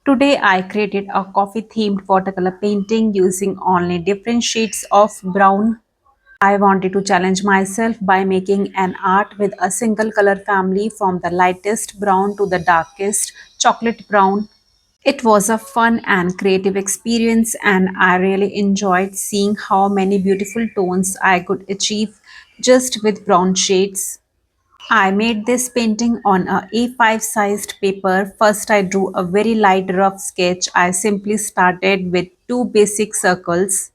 Today I created a coffee themed watercolor painting using only different shades of brown. I wanted to challenge myself by making an art with a single color family from the lightest brown to the darkest chocolate brown. It was a fun and creative experience, and I really enjoyed seeing how many beautiful tones I could achieve just with brown shades. I made this painting on a A5 sized paper. First, I drew a very light rough sketch. I simply started with two basic circles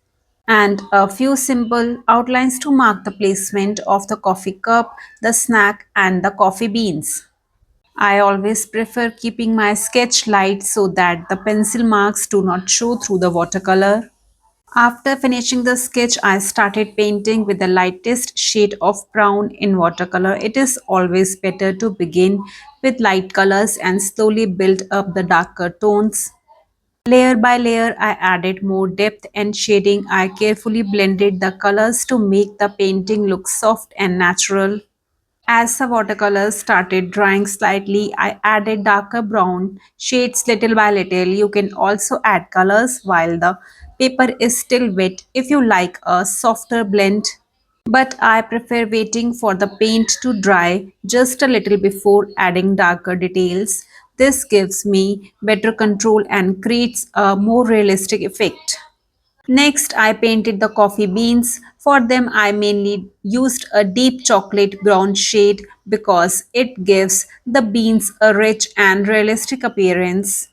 and a few simple outlines to mark the placement of the coffee cup, the snack, and the coffee beans. I always prefer keeping my sketch light so that the pencil marks do not show through the watercolor. After finishing the sketch, I started painting with the lightest shade of brown in watercolor. It is always better to begin with light colors and slowly build up the darker tones. Layer by layer, I added more depth and shading. I carefully blended the colors to make the painting look soft and natural. As the watercolors started drying slightly, I added darker brown shades little by little. You can also add colors while the paper is still wet if you like a softer blend. But I prefer waiting for the paint to dry just a little before adding darker details. This gives me better control and creates a more realistic effect. Next, I painted the coffee beans. For them, I mainly used a deep chocolate brown shade because it gives the beans a rich and realistic appearance.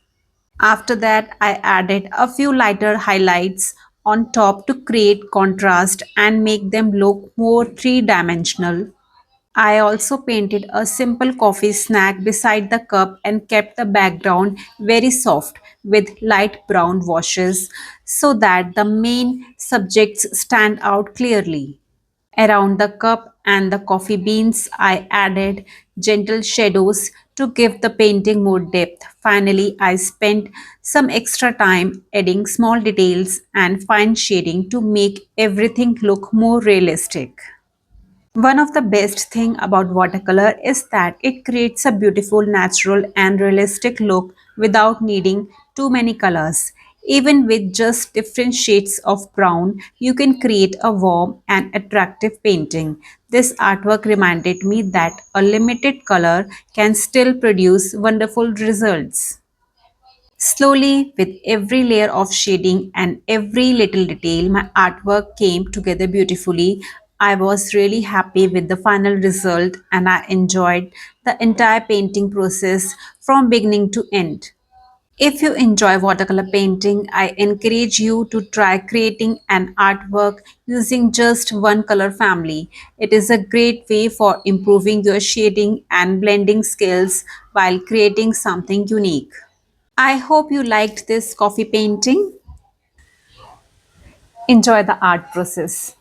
After that, I added a few lighter highlights on top to create contrast and make them look more three-dimensional. I also painted a simple coffee snack beside the cup and kept the background very soft with light brown washes so that the main subjects stand out clearly. Around the cup and the coffee beans, I added gentle shadows to give the painting more depth. Finally, I spent some extra time adding small details and fine shading to make everything look more realistic. One of the best thing about watercolor is that it creates a beautiful, natural and realistic look without needing too many colors. Even with just different shades of brown, you can create a warm and attractive painting. This artwork reminded me that a limited color can still produce wonderful results. Slowly, with every layer of shading and every little detail, my artwork came together beautifully. I was really happy with the final result and I enjoyed the entire painting process from beginning to end. If you enjoy watercolor painting, I encourage you to try creating an artwork using just one color family. It is a great way for improving your shading and blending skills while creating something unique. I hope you liked this coffee painting. Enjoy the art process.